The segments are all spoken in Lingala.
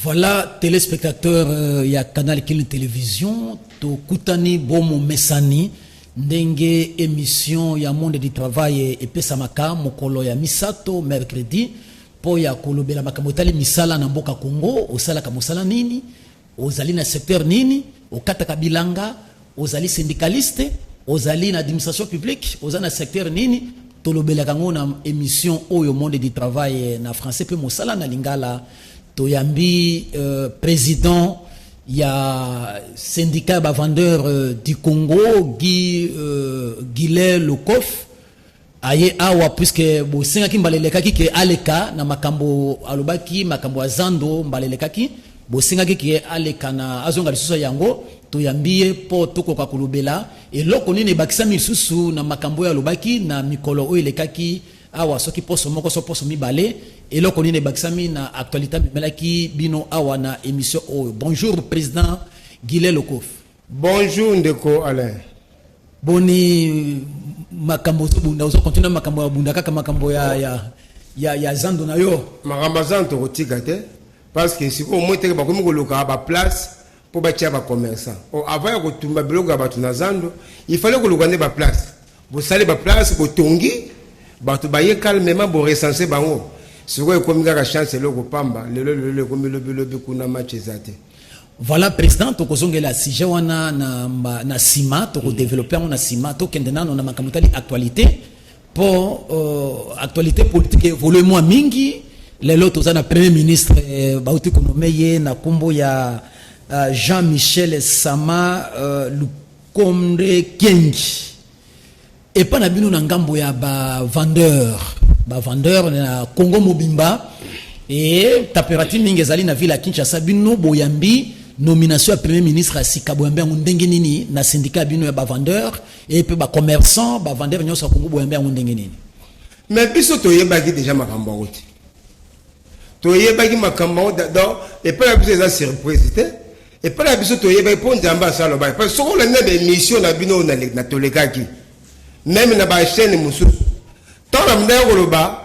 Voilà, téléspectateurs, il y a Canal Kin Télévision, to Koutani Bomo Mesani, Ndenge émission, il y a Monde du Travail et Pesamaka, Mokolo ya Misato, mercredi, po ya Kolobela Makamotali Misala na Mboka Congo, Osala Kamosala Nini, Ozali na secteur Nini, Okataka Bilanga, Ozali syndicaliste, Ozali na administration publique, Ozali na secteur Nini, Tolobela Kango na émission Oyo Monde du Travail na français, pe Mosala na Lingala, Toyambi, président, il y a syndicat vendeur du Congo, Guillet Lokoff, aye awa puisque bo senga ki mbalelekaki ke aleka na makambo alobaki makambo azando mbalelekaki bo senga ki aleka na azonga lisusu yango toyambie po tokoka kolobela eloko nini bakisami lisusu na makambo ya alobaki na mikolo o elekaki awa soki poso moko so poso mibale eloko nini bakisami na actualité melaki bino awa na émission o. Bonjour président Guillet Lokoff. Bonjour Ndeko Alain. Boni makambo bunda ozo continue makambo ya bunda kaka makambo ya zando na yo makambo zando kotika te parce que si ko moite ba komi koloka ba place pour ba tia ba commerçant o avant ya kotumba biloko ya batu na zando il fallait koloka ne ba place bo sali ba place ko tongi batu ba ye calmement bo recenser bango si ko komi ka chance loko pamba le komi lobi kuna match ezate. Voilà président to kozongela sujet wana na sima to ko développer na sima to kendena na makamutali actualité pour actualité politique évolue moins mingi lelo to na premier ministre bauti ko nomeye na kombo ya Jean-Michel Sama Lukonde Kengi et pas na bino na ngambo ya ba vendeur na Congo Mobimba et tapérati mingi ezali na ville ya Kinshasa bino boyambi nomination à premier ministre à Sikabouembe ndenge nini na syndicat bino ya ba vendeur et puis ba commerçant ba vendeur nyoso Congo Boembe ndenge nini. Mais biso to yebaki déjà makambo ngoti to yebaki makambo donc et pas la biso eza surprise te et pas la biso to yebaki po nzamba sala ba parce que soko la nebe mission na bino na tolekaki même na ba chaîne mususu to na ndeko loba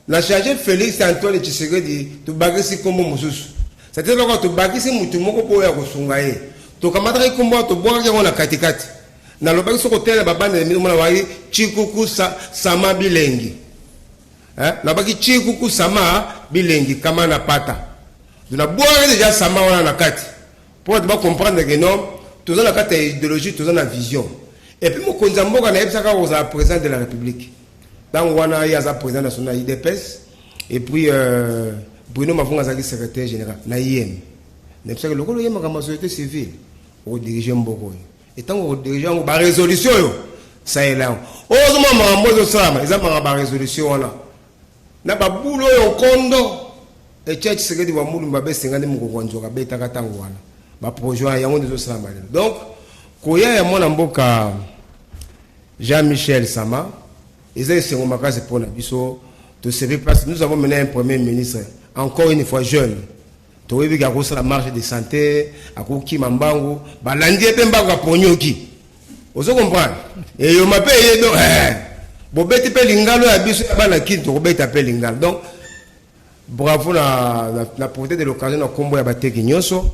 na chargé Félix Antoine Tshisekedi to bagisi kombo mususu. C'est-à-dire que tu bagisi mutu moko po ya kosunga ye to kamata ko mbo to boka ko na katikati na lobaki soko tele babane mi mona wa chikuku sama bilengi na baki chikuku sama bilengi kama na pata duna boka déjà sama wana na kati pour te comprendre que non tous na kati idéologie tous na vision et puis mokonza mboka na yebisa ka oza président de la République donc wana ya za président national IDPS et puis Bruno Mafunga zaki secrétaire général na IM. Ne pas que le rôle de la société civile au dirigeant Mboko. Et tant que dirigeant ba résolution yo ça est là. Heureusement mambo sama ils ont ba résolution là. Na ba bulo yo kondo et church secrétaire wa mulu mbabe sengane mukonzo ka beta katango wana. Ba projet ya ngo zo sama. Donc koya ya mona mboka Jean-Michel Sama ils ont essayé makase pour na biso de servir parce que nous avons mené un premier ministre encore une fois jeune. Tu vois, il y a la marche de santé, à Kouki Mambango, Balandi et Mbaga Ponyoki. Vous comprenez? Et il m'a payé, donc, Bobeti Pelingalo, Abisu Banaki, tu Robert appelle Lingalo. Donc, bravo la portée de l'occasion de combo à Bateki Nyoso,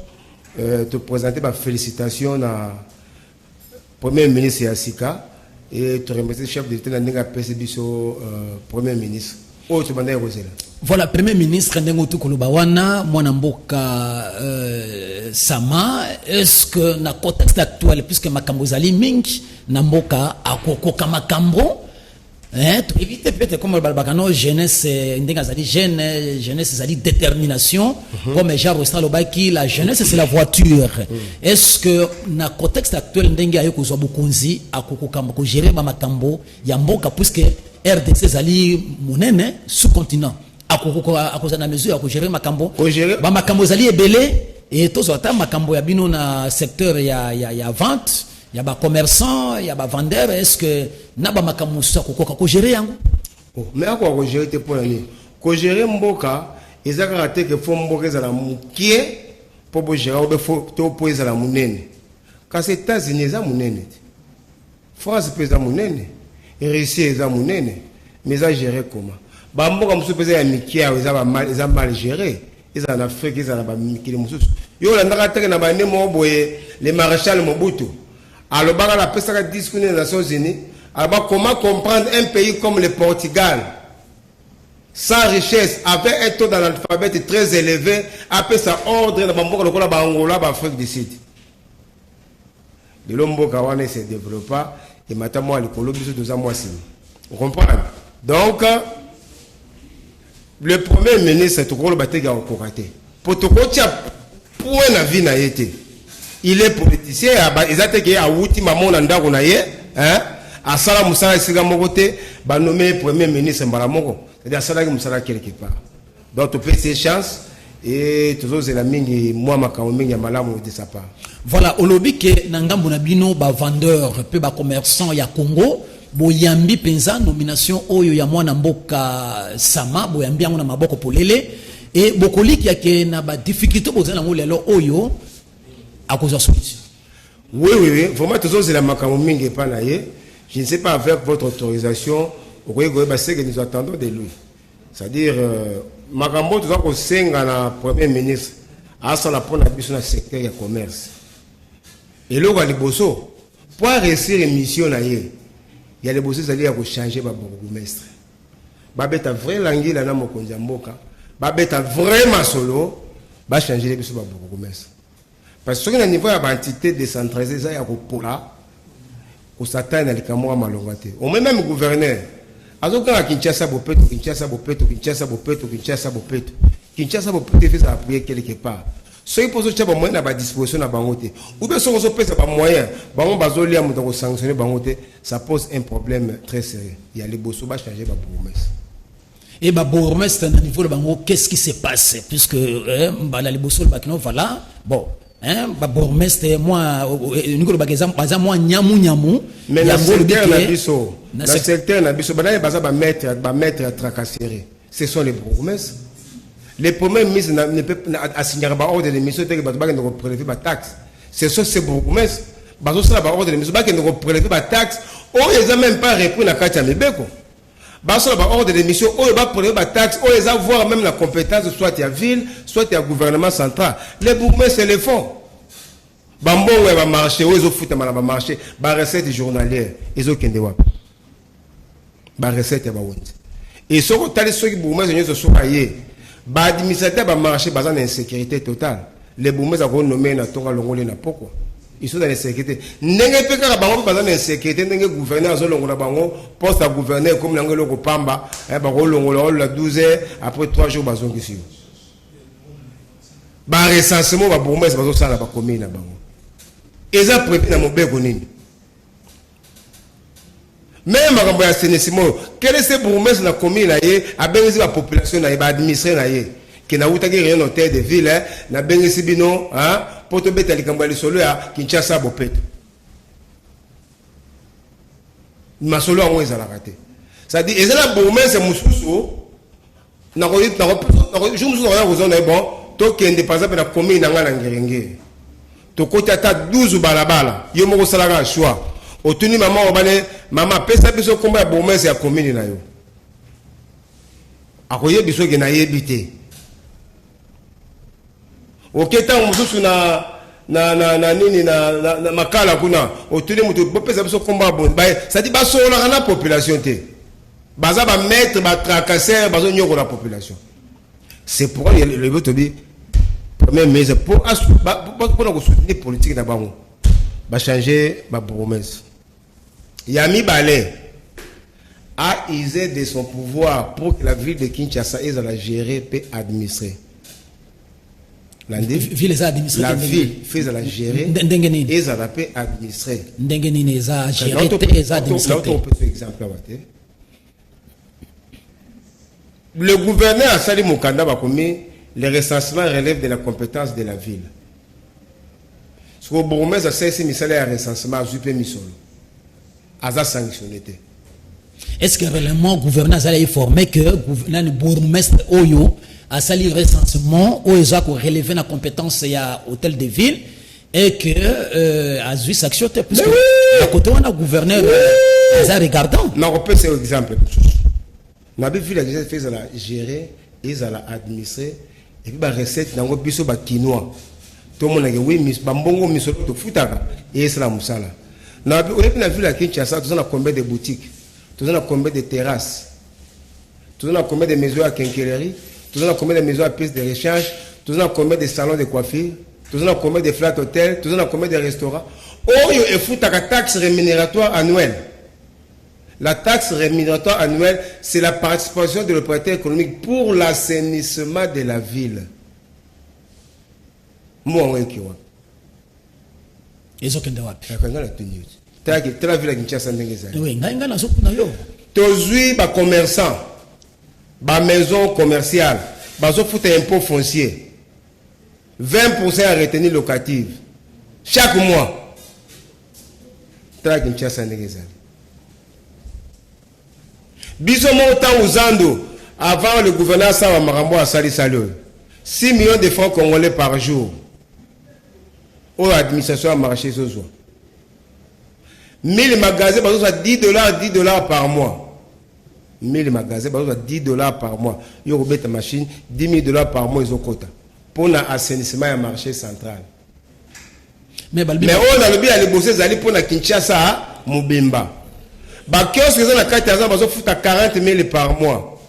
te présenter ma félicitation à Premier ministre Yassika et te remercier le chef de l'État Nenga PCBISO, Premier ministre. Voilà, Premier ministre Ndengotu Kolobawana, Mwanamboka Sama, est-ce que dans le contexte actuel, puisque Makambo Zali Mink, Namboka Akokoka Makambo, pour éviter peut-être comme le Balbakano, jeunesse, jeunesse, Zali détermination, comme Jean Rostan Lobaki, la jeunesse c'est la voiture. Est-ce que dans le contexte actuel, Ndenga Ayoko Zobukunzi, Akokoka Mako, gérer Makambo, Yamboka, puisque RDC zali monene sous-continent à cause de la mesure à gérer makambo ba makambo zali ebele et tous autant makambo ya bino na secteur ya vente ya ba commerçant ya ba vendeur est-ce que na ba makambo sa ko gérer yango mais à quoi gérer te pour aller ko gérer mboka ezaka raté que fo mboka za la mukie pour gérer ou faut to poser la monene quand c'est États-Unis za monene France pesa monene Russie eza munene mais ça gérer comment ba mboka musu pesa ya mikia eza mal géré ils en Afrique, ils en ont mikili mususu. Yo la ndaka na ba nemo boye le maréchal Mobutu. Alors ba la pesa discours des Nations Unies, alors comment comprendre un pays comme le Portugal sans richesse, avec un taux d'analphabet très élevé, après ça ordre dans le Angola, l'Afrique du Sud. De l'Ombo Kawane se développa et maintenant le Colombie se doit moi. Vous comprenez? Donc, le premier ministre, tout le bâtiment a encore raté. Pour tout le pour la vie n'a été. Il est politicien, il a été à Outi Mamon Nanda Gounaye, à Salah Moussa et Sigamogote, nommé premier ministre Mbalamoko. C'est-à-dire Salah Moussa quelque part. Donc, tu peux ces chances et toujours c'est la mingi, moi, ma kaomingi, Malamou de sa part. Voilà, au lobby que Nangam Bonabino, vendeur, peu commerçant, ya Congo, boyambi penza nomination oyo ya mwana mboka sama boyambi yango na maboko polele et bokoli ki yake na ba difficulté bozana ngo lelo oyo à cause de solution. Oui, vraiment toujours c'est la makambo mingi pa na ye. Je ne sais pas avec votre autorisation au que nous attendons de lui. C'est-à-dire makambo tout ça ko senga na premier ministre a ça la pona biso na secteur ya commerce. Et là va liboso pour réussir une mission na ye. Il y a les bosses qui ont changé le bourgmestre. Babeta vrai langue là na mokonzi mboka. Babeta vraiment solo va changer les bourgmestre. Parce que au niveau de l'entité décentralisée ça y a pola au satan na likamwa malongate. Au même gouverneur azoka Kinshasa bopeto Kinshasa bopeto Kinshasa bopeto Kinshasa bopeto Kinshasa bopeto fait ça appuyer quelque part. Ceux qui posent des moyens à disposition de Bangote, ou bien ceux qui posent des moyens, sanctionner Bangote, ça pose un problème très sérieux. Il y a les bossous qui changer la bourgmestre. Et bah bourgmestre, à niveau de Bango, qu'est-ce qui s'est passé? Puisque les bossous, voilà, bon, bah bourgmestre, moi, moi, nyamou, mais dans le secteur, maître à tracasserie, ce sont les bourgmestres. Les premiers ministres ne peuvent pas signer ordre de l'émission que ne prélever la taxe. C'est ça, c'est bourgmestre. Parce que ordre de l'émission que ne prélever la taxe. Ils n'ont même pas repris la carte à Mébeko. Parce que ordre de l'émission, ils vont prélever la taxe. Ils vont avoir même la compétence, soit il y a ville, soit il y a gouvernement central. Les bourgmestres, c'est les fonds. Bambo, ils vont marcher, ils vont foutre mal à marcher. La recette journalière, ils ont qu'un débat. La recette est bonne. Et ce que tu as ceux qui bourgmestres, ils sont ailleurs. Ba administrateur va marcher basé dans l'insécurité totale. Les boumés ont nommé na tonga longolé na poko. Ils sont dans l'insécurité. N'engé peka bango basé dans l'insécurité, n'engé gouverneur zo longola bango, poste à gouverneur comme l'angelo ko pamba, bango longola la 12 heures après 3 jours bazongi si. Ba recensement ba boumés bazo sala ba commune na bango. Eza prévu na mobeko nini. Même makambo ya assainissement, quel est ce bourgmestre na commune na ye a bengisi la population na ye ba administrer na ye ke na utaki rien hôtel de ville na bengisi bino pour to beta likambo ya solo ya Kinshasa bopeto masolo ngo ezala raté ça dit ezala bourgmestre mususu na ko je mususu na ko zona bon to kende par exemple na commune na ngala ngirenge to kota ta 12 balabala yo moko salaka choix otuni maman obane maman pesa biso komba ya bourgmestre ya commune na yo akoye biso ke na yebite oketa mususu na nini na makala kuna otuni mutu pesa biso komba bon ba ça dit ba sola na population te baza ba mettre ba tracasser bazo nyoko la population. C'est pourquoi le but de premier ministre pour soutenir politique na bango ba changer ba bourgmestre. Yami Balé a usé de son pouvoir pour que la ville de Kinshasa ait à la gérer et administrer. La ville fait à la gérer et à la administrer. Le gouverneur a sali Mukanda Bakomi, les recensements relèvent de la compétence de la ville. Ce que le bourgmestre a cessé de faire un recensement à Zupé Misolo. A sanctionné. Est-ce que réellement le gouverneur a informé que le bourgmestre Oyo a sali le recensement où ils ont relevé la compétence à l'hôtel de ville et que a eu sanction parce que à côté on a gouverneur a regardant. Non, on peut c'est exemple. On a vu la fait à la gérer et à la administrer et puis ba recette nango biso ba quinoa to mona ke oui mis bambongo misolo to futaka et c'est la musala na on est na ville à Kinshasa tous on a combien de boutiques tous on a combien de terrasses tous on a combien de maisons à quincaillerie tous on a combien de maisons à pièces de rechange tous on a combien de salons de coiffure tous on a combien de flat hôtels tous on a combien de restaurants oh yo et futaka taxe rémunératoire annuelle. La taxe rémunératoire annuelle, c'est la participation de l'opérateur économique pour l'assainissement de la ville. Moi, on est qui va. Ils ont qu'un droit. Tu as vu la Kinshasa Ndengeza. Oui, n'a pas de yo. Tozui ba commerçant, ba maison commerciale, ba zo fout impôt foncier. 20% à retenue locative chaque mois. Tu as Kinshasa Ndengeza. Biso montant aux Ando, avant le gouverneur Sawa Marambo à Sali Salio, 6 millions de francs congolais par jour. Où l'administration a marché ce soir. 1000 magasins, $10 par mois. 1000 magasins, $10 par mois. Ils ont ta machine, $10,000 par mois, ils ont quota. Pour l'assainissement et marché central. Mais on a le bien à les pour la Kinshasa, Mubimba. Bah, kiosque ils ont la carte d'argent, ils foutent à 40 000 par mois.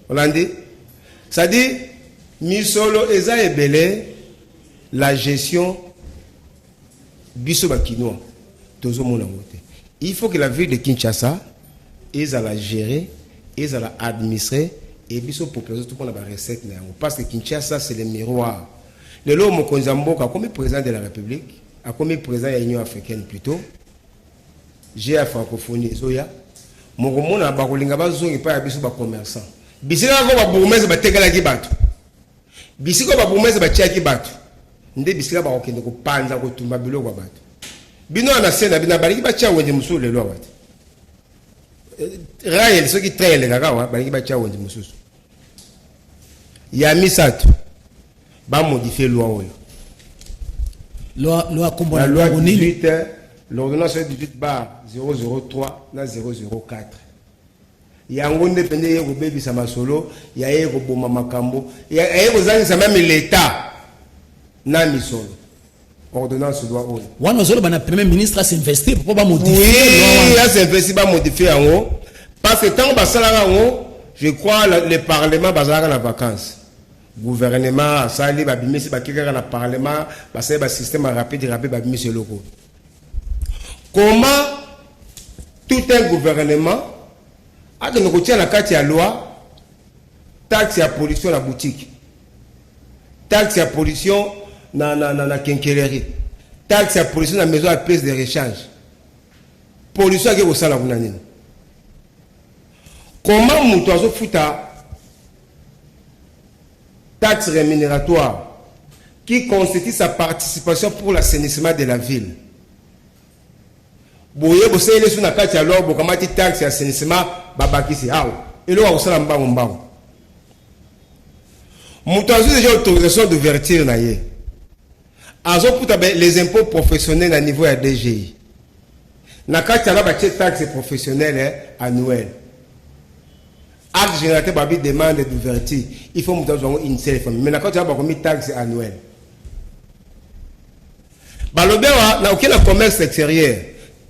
On l'a dit. Ça dit, Misolo Eza et Belé, la gestion Biso Bakinoa, Tozo Monamote. Il faut que la ville de Kinshasa, ils la gérer, ils la administrer, et Biso proposer tout le monde la recette. Parce que Kinshasa, c'est le miroir. Le lot Mokonzamboka, comme président de la République, comme président de l'Union africaine plutôt, j'ai la francophonie, Zoya. Mon monde a barolinga bazongi pa biso ba commerçant. Bisika ko ba bourmese ba tegala ki batu. Bisika ba bourmese ba tiaki batu. Nde bisika ba okende ko panza ko tumba bilo kwa batu. Bino na sena bina baliki ba tia wende musu le lo batu. Raël ceux qui traînent les gars baliki ba tia wende musu. Ya misatu ba modifier loi oyo. Loi kombo la loi 18 l'ordonnance 18 bar 003 na 004. Yango ndepende yeko bebi sama solo, ya yeko boma makambo, ya yeko zani sama même l'état na misolo. Ordonnance doit on. Wana zolo bana premier ministre s'investir pour pas modifier. Oui, il a s'investir pas modifier en haut parce que tant ba sala en haut, je crois le parlement bazala na vacances. Gouvernement sali ba bimisi ba kika na parlement, ba sala ba système rapide ba bimisi loko. Comment tout un gouvernement a de négocier la carte à loi, taxe à pollution la boutique, taxe à pollution na quincaillerie, taxe à pollution la maison à pièces de rechange, pollution qui est au sein de la bounanine. Comment Moutazo Fouta taxe rémunératoire qui constitue sa participation pour l'assainissement de la ville? Boye bosé les sous na kati alors bokamati taxe assainissement babakisi awo elo wa osala mbango mbango mutazu déjà autorisation d'ouverture na ye azo puta les impôts professionnels à niveau ya DGI na kati ala ba taxe professionnelle annuelle acte générateur babi demande d'ouverture il faut mutazu ngo initier mais na kati ala ba komi taxe annuelle balobewa na aucun commerce extérieur.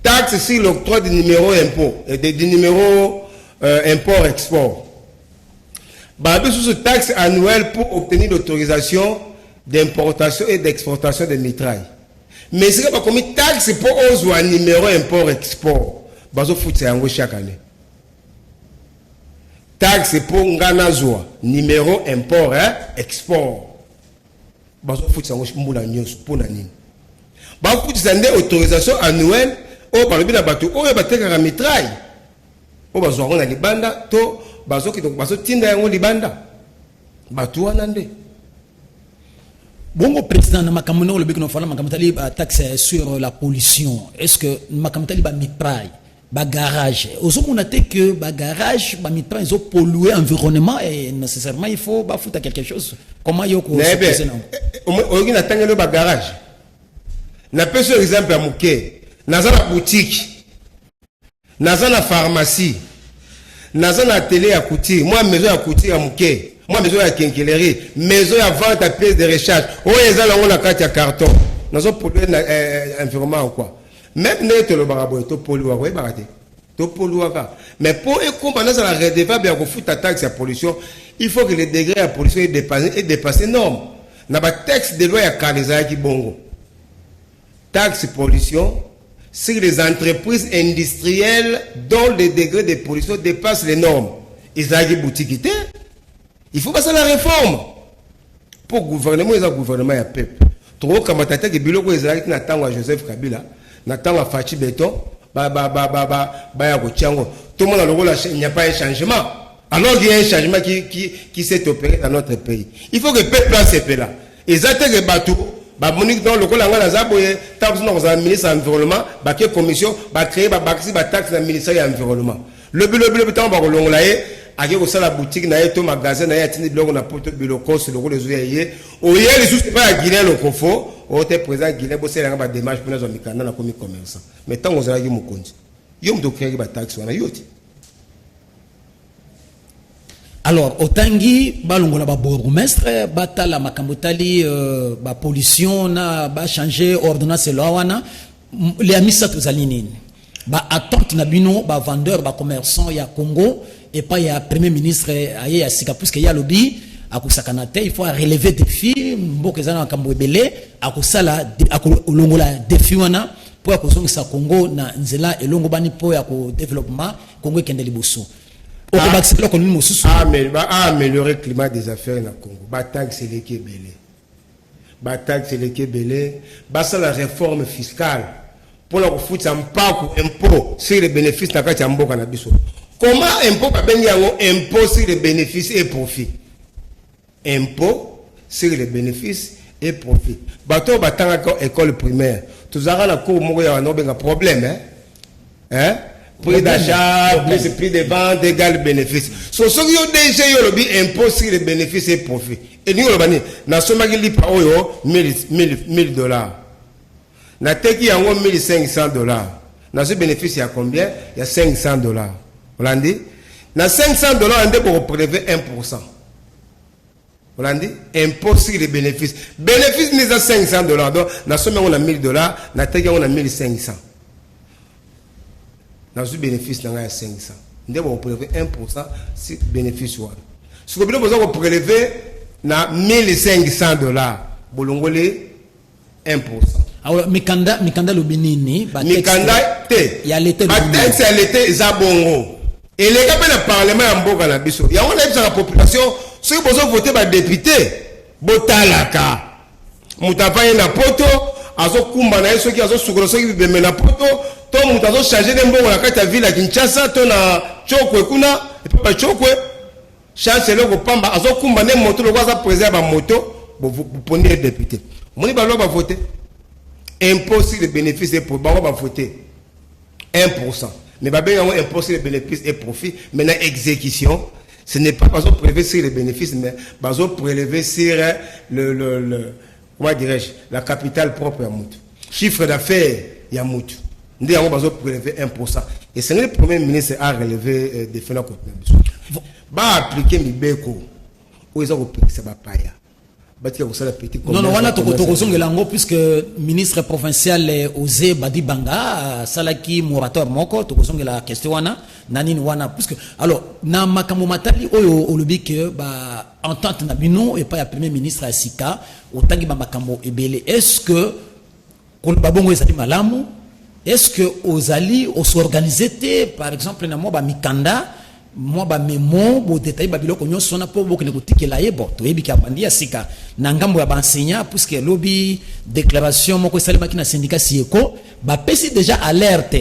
Taxe sur l'octroi du numéro impôt, du numéro import-export. Babé sous ce taxe annuelle pour obtenir l'autorisation d'importation et d'exportation de mitraille. Mais ce n'est pas comme une taxe pour un numéro import-export. Bazo fout chaque année. Taxe pour Nganazoa, numéro import-export. Bazo fout mboula nyos pour nani. Bazo fout autorisation annuelle. Oh, par le bien abattu, oh, il y a mitraille. Oh, bazo on a libanda, to bazo qui donc bazo tinda on libanda. Batu anande. Bongo président na makamano le biko no fala makamtali ba taxe sur la pollution. Est-ce que makamtali ba mitraille, ba garage. Ozo monate que ba garage, ba mitraille ils ont pollué l'environnement et nécessairement il faut ba foutre quelque chose. Comment yoko se passer non? Ogi na tangelo ba garage. Na peso exemple à Mouké. Naza na boutique, naza na pharmacie, naza na télé à couture, moi maison à couture à Mouké, moi maison ya quincaillerie maison ya vente à pièces de recharge oh ezala on a carte ya carton nous avons pollué environnement ou quoi même net le barabo to polluer ouais baraté to polluer mais pour comprendre ça la redevable ya ko fouta taxe ya pollution il faut que le degré de pollution est dépassé norme na ba texte de loi ya kanisa ki bongo taxe pollution sur les entreprises industrielles dont le degré de pollution dépasse les normes. Ils ont des boutiques. Il faut passer la réforme. Pour le gouvernement, il y a un gouvernement à peuple. Trop comme tu as dit, il y a un Joseph Kabila, il y a un Fachi Beton, tout le monde a le rôle, il n'y a pas un changement. Alors qu'il y a un changement qui s'est opéré dans notre pays. Il faut que le peuple ait ces pays-là. Ils ont des bateaux. Bah monique dans le col en Azaboye, taxe dans un ministre de l'environnement, bah quelle commission, bah créer bah taxe dans le ministère de l'environnement. Le temps bah long là à qui la boutique n'a été magasin n'a été bloc na porte bureau cost le rôle des ouvriers. Au hier les sous pas à Guinée le confort, au était présent Guinée bosser la démarche pour nos mikana na commis commerçant. Mais tant on a dit mon compte. Yom do créer bah taxe wana yoti. Alors, otangi balongola ba bourgmestre batala makambotali ba pollution na ba changer ordonnance lowana les amisa tozalini ba attente na bino ba vendeur ba commerçant ya Congo et pas ya premier ministre aye ya sika puisque ya lobby akusakana te il faut relever défi mboka ezana makambo ebele akusala akolongola défi wana pour akozongisa Congo na nzela elongo bani po ya ko développement Congo ekende liboso. Améliorer le climat des affaires dans le Congo. Bataille c'est les Kébélé. Bataille c'est les Kébélé. Basta la réforme fiscale. Pour la foutre un pas impôt sur les bénéfices dans le Mboka na biso. Comment impôt pas bien impôt sur les bénéfices et profits. Impôt sur les bénéfices et profits. Bateau battant école primaire. Tous aura la cour mourir un problème hein. Prix d'achat, prix de vente, égal bénéfice. Ce sont déjà le impôt sur les bénéfices et profits. Et nous, nous sommes $1000. Nous avons $1500. Dans ce bénéfice, il y a combien? Il y a $500. Vous l'avez dit? Dans $500, on peut prélever 1%. Vous l'avez dit? Impôt sur les bénéfices. Bénéfice, nous avons $500. Donc, nous sommes $1000. Nous avons $1500. Dans ce bénéfice, nous avons 500. Nous avons prélevé 1% sur le bénéfice. Si vous avez prélevé $1500, vous avez 1%. Alors, Mikanda le Bénini, Mikanda, il y a l'été. C'est l'été, Zabongo. Et les gars, le Parlement en Boga na biso. Il y a la population, ceux qui ont voté par député, Botalaka. Moutafaye na poto, azo kumba na ceux qui ont soukroso qui bemena na poto. To mutazo changer de mbongo na kati ya ville ya Kinshasa to na Chokwe kuna et pas Chokwe chancelier ko pamba azokumba ne moto lo kwaza président ba moto vous prenez député moni ba lo ba voter impôt sur les bénéfices et pour ba voter 1% mais ba bien impôt sur les bénéfices et profits mais na exécution ce n'est pas parce qu'on prélever sur les bénéfices mais parce qu'on prélever sur le comment dirais-je la capitale propre ya moto chiffre d'affaires ya moto. Nous avons prélevé 1%. Et c'est le premier ministre à relever des phénomènes contre nous. Va appliquer Mibeko. Où ils ont repris ça va pas ya. Non, non, on a tout puisque ministre provincial osé Badi Banga, Salaki Morator Moko, tout la question wana, Nanine wana, puisque alors na makambo matali au lobby que bah entente na bino et pas le premier ministre à Sika, autant que makambo ebele. Est-ce que qu'on babongo ezali malamu? Est-ce que aux alliés, on s'organisait, par exemple, na moi, Mikanda, moi, mémo, bon détail, babilo, qu'on y sona pour beaucoup de boutiques là, et bon, tu es bien bandi à Sika, n'angambo ya enseignant, puisque lobby, déclaration, mon conseil makina syndicat sieko, pesi déjà alerte.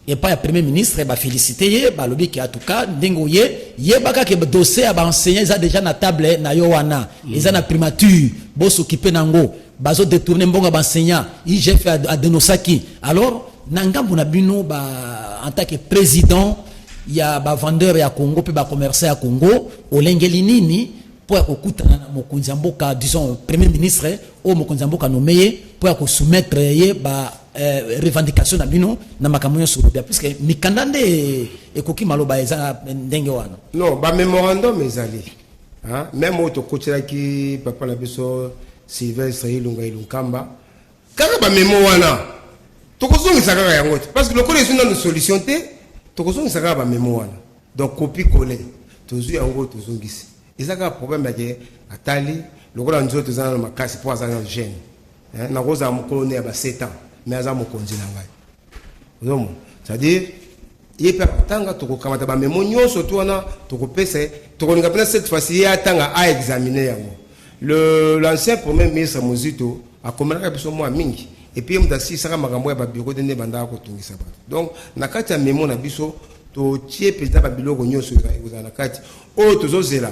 Et pas le premier ministre, félicité, lobby qui a tout cas, dengo ye baka ke dossier à enseignant, ils ont déjà na table, na yowana, ils ont na primature, bon s'occuper nango, bazo détourner mbonga enseignant, IGF à Denosaki. Alors, Nangambo na bino en tant que président il y a vendeur ya Congo puis commerçant ya Congo olengeli nini pour okutana na mokonzi mboka disons premier ministre au mokonzi mboka nommé pour soumettre ye revendication na bino na makambo sur bien puisque mikanda nde ekoki maloba eza ndenge wana non mémorandum ezali hein même auto coach là qui papa na biso Sylvestre Ilunkamba kaka ba memo wana tokozongisa kaka yango parce que le code est une solution te tokozongisa kaka ba memo wana donc copie coller tozu yango tozongisi ezaka problème ya atali lokola nzoto tozana na makasi pour azana jeune hein na koza mokolo ne ba 7 ans mais aza mokonzi na ngai zomo c'est-à-dire il peut tanga tokokamata ba memo nyonso to wana tokopesa tokoninga pena cette fois-ci ya tanga a examiner yango l'ancien premier ministre Mozito a commandé biso mo mingi et puis mutasi saka makambo ya ba bureau de ne banda ko tungisa ba donc na kati ya memo na biso to tie président ba biloko nyonso za na kati o tozozela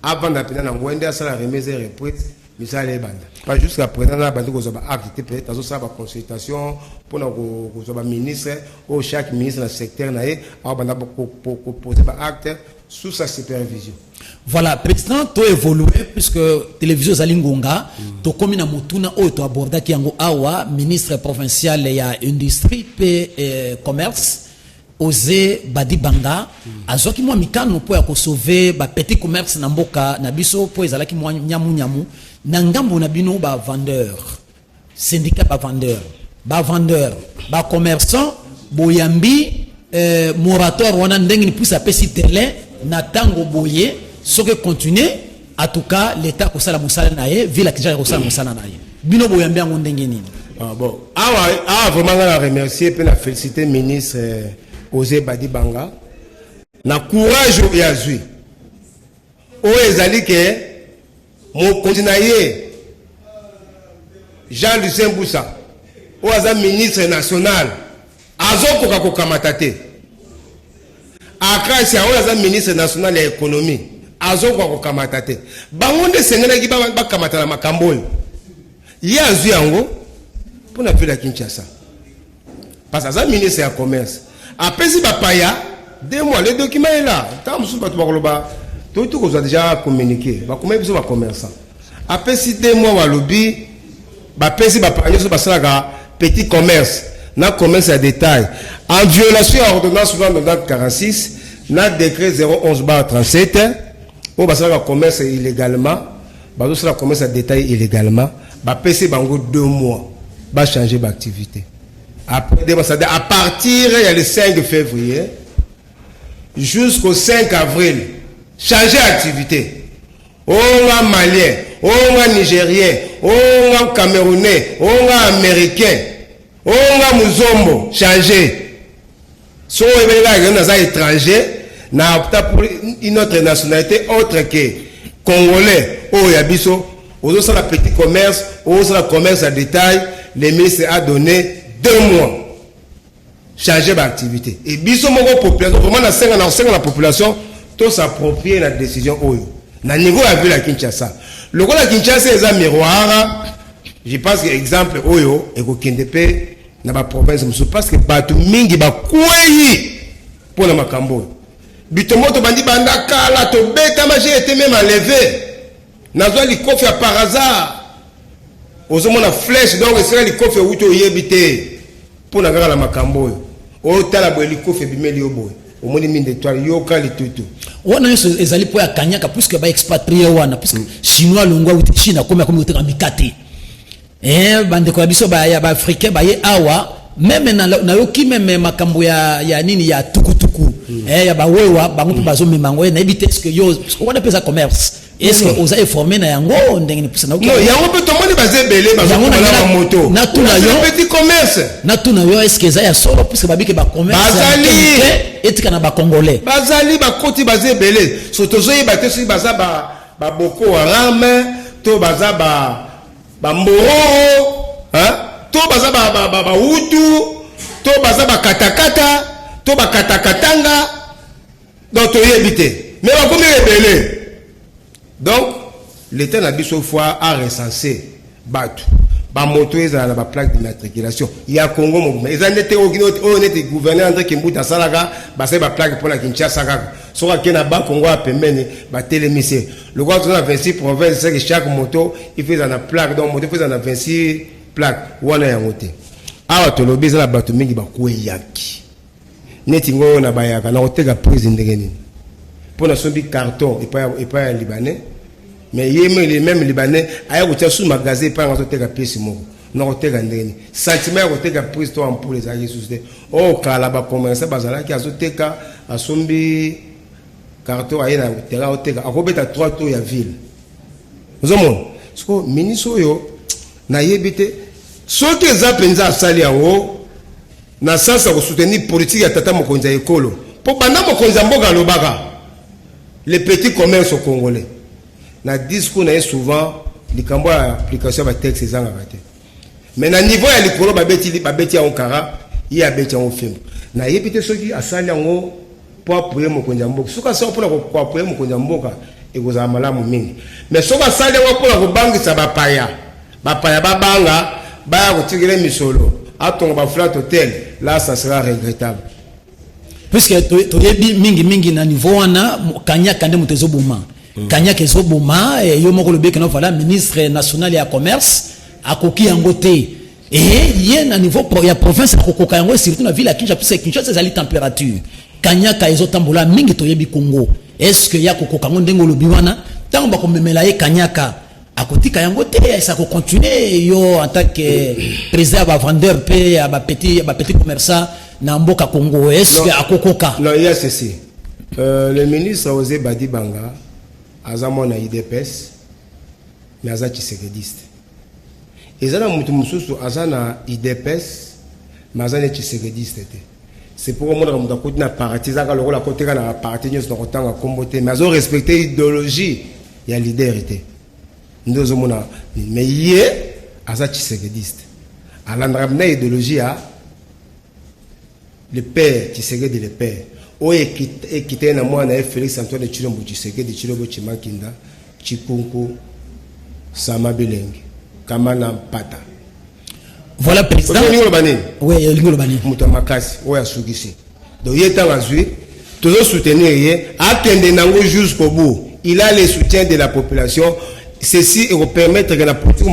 avant d'appeler na ngwende asala remise et reprise misale banda pas jusqu'à présent na bandi ko zo ba acte peut-être azo sa ba consultation pour na ko zo ba ministre ou chaque ministre na secteur na e a banda ko poser ba acte sous sa supervision. Voilà, président, tu as évolué puisque télévision Zalingonga, tu as commis na motuna ou tu as abordé qui yango awa ministre provincial ya industrie et commerce osé badi banga azoki moi mikano po ya ko sauver ba petit commerce na mboka na biso po ezalaki moi nyamu na ngambo na bino ba vendeur syndicat ba vendeur ba commerçant boyambi moratoire wana ndengi ni pousse pesi terrain na tango boye ce que continuer en tout cas l'état ko sala musala nae ville akija ko sala musala nae bino boyambi ngo ndenge nini bon vraiment la remercier et la féliciter ministre Osé Badi Banga na courage ya zui o ezali ke mo continuer Jean-Lucien Boussa o aza ministre national azoko ka kokamata te akasi o aza ministre national ya économie azoko ka kokamata te bangonde sengena ki ba kamata na makambo ya zui yango pour na ville ya Kinshasa parce que aza ministre ya commerce après si bapaya 2 mois le document est là tant musu batu bakoloba tout ko déjà communiqué ba comment biso ba commerçant après si 2 mois wa lobby ba pesi bapaya so basalaka petit commerce na commerce à détail en violation à ordonnance 46 na décret 011/37 au basalaka commerce illégalement ba so la commerce à détail illégalement ba pesi bango 2 mois ba changer d'activité. Après, à partir le 5 février jusqu'au 5 avril, changer d'activité. On a malien, on a nigérien, on a camerounais, on a américain, on a mouzombo, changer. Si on est étranger, n'a pour une autre nationalité autre que congolais, ou yabiso, aux autres la petit commerce, aux autres la commerce à détail, les ministres a donné 2 mois changer d'activité et biso moko population vraiment na 5 la population to s'approprier la décision oyo na niveau ya ville à Kinshasa le ko la Kinshasa eza miroir je pense que exemple oyo e ko kendepe na ba province musu parce que batu mingi ba kwei pour na makambo bitomoto bandi banda kala to beta ma j'ai été même enlevé nazwa li kofi par hasard ozomona flèche donc c'est li kofi wuto yebité pour na la makambo o tala boeli kofi bimeli oboy o moni mine d'étoile yoka litutu wana yeso ezali po ya kanyaka puisque ba expatrié wana puisque chinois longwa wuti china comme uteka mikate bande ko biso ba ya ba africain ba ye awa même na yoki même makambo ya nini ya tukutuku ya ba wewa bango pe bazo memango na ebite est-ce que yo wana pesa commerce est-ce que oza informé na yango ndenge ni pesa na non yango pe to moni baze belé bazo na moto na tuna yo petit commerce na tuna yo est-ce que za ya solo puisque babike ba commerce bazali etika na ba congolais bazali ba koti baze belé surtout zo yebate si baza ba boko haram to baza ba mboro hein to baza ba hutu to baza ba katakata to ba katakatanga donc to yebite mais ba komi rebelle. Donc, l'État n'a pas fois à recenser Batu. Ba moto ezala na ba plaque d'immatriculation. Il y a Congo mo. Ezana te o gouverneur André Kimbuta Salaga, ba se ba plaque pour la Kinshasa kaka. Soka kena ba Congo a pemene ba télémisé. Le roi dans 26 provinces c'est que chaque moto il fait na plaque donc moto fait na 26 plaques wana ya moto. Awa to lobi za Batu mingi ba kweyaki. Neti ngo na bayaka na oteka prise ndenge nini. pour la sombi carton et pas un libanais mais les mêmes libanais aya ko sous magasin pas en teka pièce mo non teka ndeni sentiment ko teka prise to en pour les aïe société oh kala ba commencer bazala ki azoteka asombi carton ayena teka oteka akobeta 3 tours ya ville ozomon siko ministre yo na yebite soki eza penza asali yango na sasa ko soutenir politique ya tata mokonzi ya ekolo po banda mokonzi ya mboka lobaka les petits commerces au congolais na discours na souvent likambo ya application ba texte ezanga kate mais na niveau ya likolo babeti ya onkara ya beti ya film na yebite soki asali yango po appuyer mokonzi ya mboka soka sa pona ko appuyer mokonzi ya mboka ekozala malamu mingi mais soka asali yango pona ko bangisa bapaya babanga baya kotikela misolo atonga baflat hotel là ça sera regrettable puisque toyebi mingi na niveau wana kanyaka nde moto ezoboma kanyaka ezoboma yo moko lobeki na voilà ministre national ya commerce akoki yango te ye na niveau ya province akokoka yango surtout na ville ya Kinshasa puisque Kinshasa ezali température kanyaka ezotambola mingi toyebi Congo est-ce que ya kokoka ngo ndenge olobi wana ntango bakomemela ye kanyaka akotika yango te ça ko continuer yo en tant que président ba vendeur pe ya ba petit commerçant na mboka Congo est-ce que akokoka non il y a ceci le ministre Osé Badi Banga azamo na IDPS mais aza Tshisekedi ezana mutu mususu azana IDPS mais azana Tshisekedi te c'est pour moi mutu akoti na parti zaka lokola koteka na parti nyos na kotanga kombote mais azo respecter idéologie ya leader te ndozo mona mais yé aza Tshisekedi alandra na idéologie ya le père Tshisekedi le père oye ekité na mwana Félix Antoine Tshilombo Tshisekedi Tshilombo Chimakinda Chikunku Sama Bilenge Kamana Pata voilà président oui lingo bani muto makasi oya sugisi donc yeta ngazui toujours soutenir yé akende nango jusqu'au bout il a le soutien de la population ceci et permettre que la politique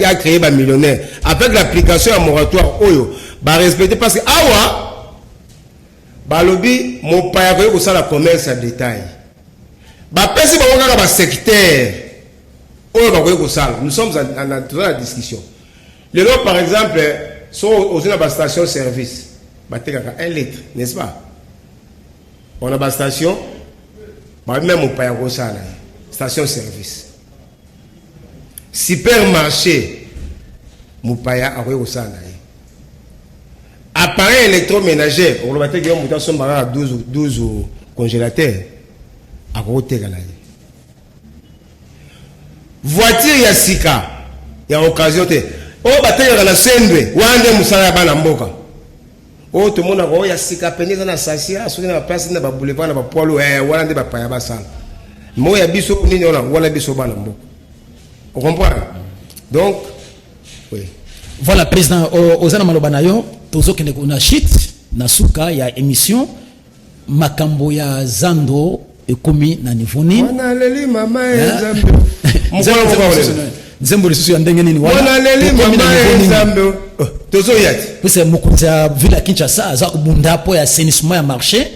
a créé des millionnaires avec l'application à moratoire oyo ba respecter parce que awa balobi mon paya ko ça la commerce à détail ba pesi ba ngaka ba secteur oyo ba ko ça nous sommes en la discussion le lot par exemple so aux une station service ba tekaka 1 litre n'est-ce pas on a ba station ba même mon paya ko ça station service supermarché mupaya akoyo sana appareil électroménager on va te dire muta somba 12 congélateur akoteka na voiture ya sika ya occasion te o bateka na sendwe wande musala bana mboka o to mona ko ya sika penyeza na sasia soki na place na ba boulevard na ba poilo wana nde bapaya basala mo ya biso nini wana biso bana mboka. On comprend. Donc, oui. Voilà, président, Ozana Malobanayo, Tozo Keneko na shit, na suka ya émission, makambo ya Zando, ekomi na nivoni. Wana leli mama Nzambe. Nzembo lisusu ya ndenge nini wana. Wana leli mama Nzambe. Tozo yati. Pese mukunza villa Kinshasa, aza kubunda po ya assainissement ya marché,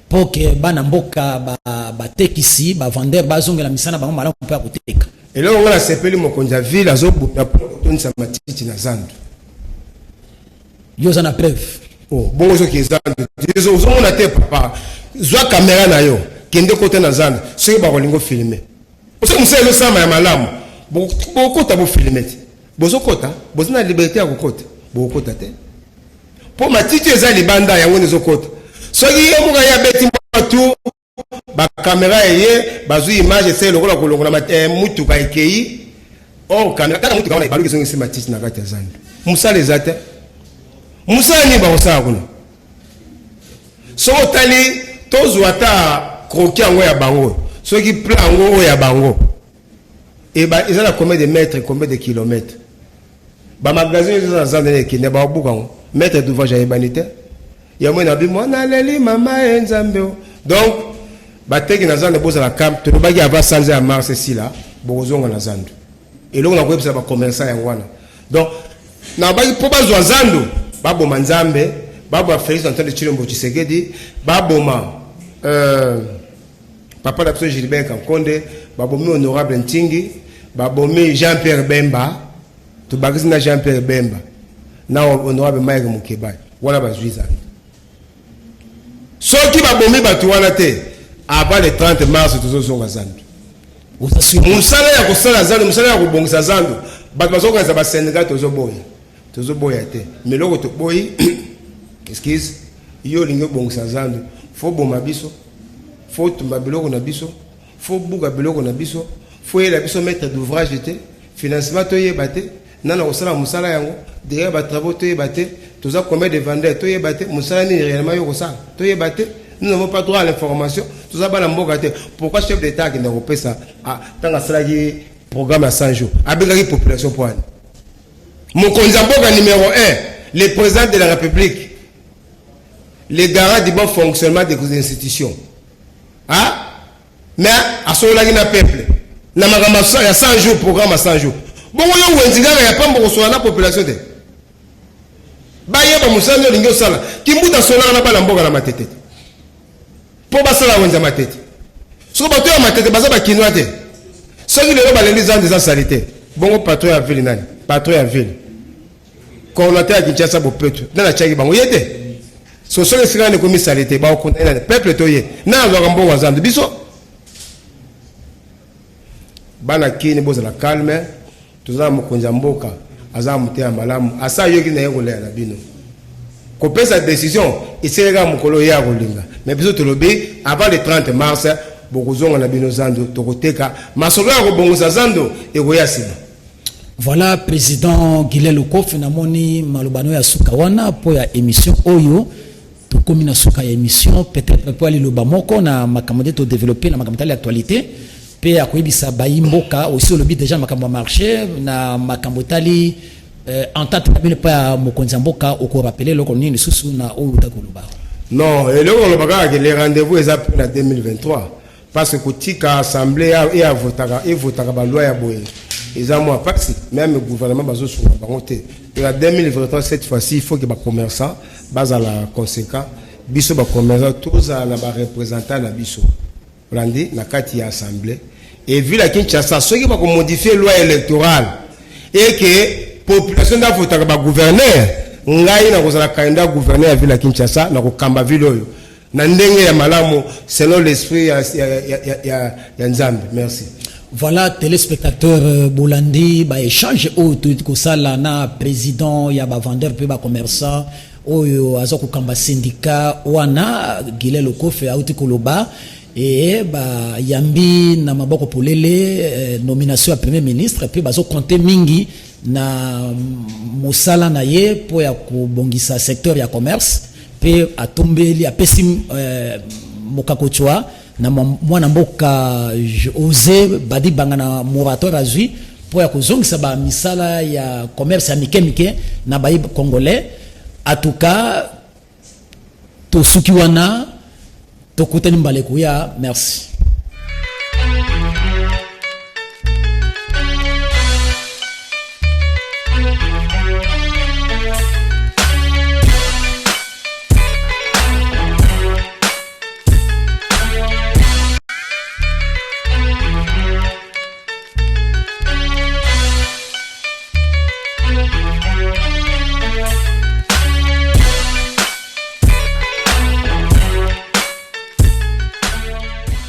pour que bana mboka ba tekisi, ba vendeur bazongela misana bango malamu pe akuteka. Et là, on a sepelé mon conja ville, à Zobo, à Ponton Samatiti, na Zandu. Yo, ça preuve. Oh, bon, qui est Zandu. Ils ont été papa. Zoa caméra na yo, qui est de côté na Zandu. Ce qui va vous filmer. Vous savez, le sang est malade. Beaucoup de vous filmer. Bozo kota, bozo na liberté à vous kota. Beaucoup de te. Pour ma titi, les alibanda, ya wone zo kota. Ce qui est mon gars, beti tout. Ba caméra yé bazu image c'est le rôle ko na mutu ka ikei oh caméra kana mutu ka na baluki songi simatisi na kati ya Zandu musa les ate musa ni ba osa kuna so tali tozu ata kroki yango ya bango so ki plan ngo ya bango et ba ezala combien de mètres combien de kilomètres ba magasin za Zandu ne ki ne ba buka ngo mètre d'ouvrage ya humanité ya mo na bi mo na leli mama Nzambe donc bateki na Zandu boza la camp to bagi ava sanze ya mars si là bozonga na Zandu et là on a websa ba commerçant ya wana donc na bagi po bazwa Zandu baboma Nzambe babo Félix Antoine Tshilombo Tshisekedi baboma papa d'abso Gilbert Kankonde babomi honorable Ntingi babomi Jean-Pierre Bemba to bagizina Jean-Pierre Bemba na honorable Mike Mukeba wala bazwiza soki babomi batu wana te avant le 30 mars tozozonga zandu musala ya kosala zandu musala ya kobongisa zandu bato bazokanga ba Sénégal tozoboya te meloko to boyi excuse yo lingo bongisa zandu fo boma biso fo tumba biloko na biso fo buga biloko na biso fo yela biso maître d'ouvrage te financement to yeba te nana kosala musala yango derrière ba travaux to yeba te toza combien de vendeurs to yeba te musala ni réellement yo kosala to yeba te nous n'avons pas droit à l'information toza bana mboka te pourquoi chef d'état qui n'a pas ça tanga sala ki programme à 100 jours abengaki population pour ani mokonzi mboka numéro 1 le président de la République les garants du bon fonctionnement des institutions. Mais à ce moment-là, il y a un peuple. Il y a 100 jours, programme à 100 jours. Bon, il y a pas de la population. Il y a pas de la qui est dans son la tête. Pour passer la tête. Ce que tu as ma tête, c'est pas qui noie. Ce qui est les gens des saletés. Bon, patrouille à ville. Patrouille à ville. Quand on a été à Kinshasa, dans la Tchèque, il y a des so so le sira ne komi saleté ba ko na peuple toye na zo kambo wazandu biso bana kini boza la calme toza mokonza mboka aza mutea malamu asa yoki na yeko lela bino ko pesa décision iserega mukolo ya kolinga mais biso tolobi avant le 30 mars bokozonga na bino zandu tokoteka masolo ya kobongosa zandu ekoya sima. Voilà président Gilel Okof namoni malobano ya sukawana po ya émission oyo to komina suka ya émission peut-être pour aller loba moko na makamode to développer na makamotali actualité pe akoyibisa bayimboka aussi le but déjà makambo marché na makamotali entente na pa mokonza mboka oko rappeler loko nini susu na oyo takoloba. Non, et loko lobaka que les rendez-vous est pour la 2023 parce que tika assemblée et à votaka ba loi ya boye. Ils ont moins parce même le gouvernement bazo sur la banque. La 2023 cette fois-ci il faut que les commerçants base à la conséquent biso ba commerçants tous à la représentants na biso. Randi na kati ya assemblée et vu la Kinshasa ceux qui va modifier loi électorale et que population da votaka ba gouverneur ngai na kozala candidat gouverneur ya ville Kinshasa na ko kamba ville oyo na ndenge ya malamu selon l'esprit ya Nzambe. Merci. Voilà, téléspectateurs Bolandi, bah échange au tout ça na président ya ba vendeur pe ba commerçant oyo azoko kamba syndicat wana Gilel Okof auti koloba et ba yambi na maboko polele nomination à premier ministre pe bazo compter mingi na mosala na ye po ya ko bongisa secteur ya commerce pe atombeli apesi mokakochwa na mwana mboka osé badi banga na moratoire azui po ya kozongisa ba misala ya commerce ya mike na bayi congolais en tout cas to suki wana to kutani mbaleko ya merci.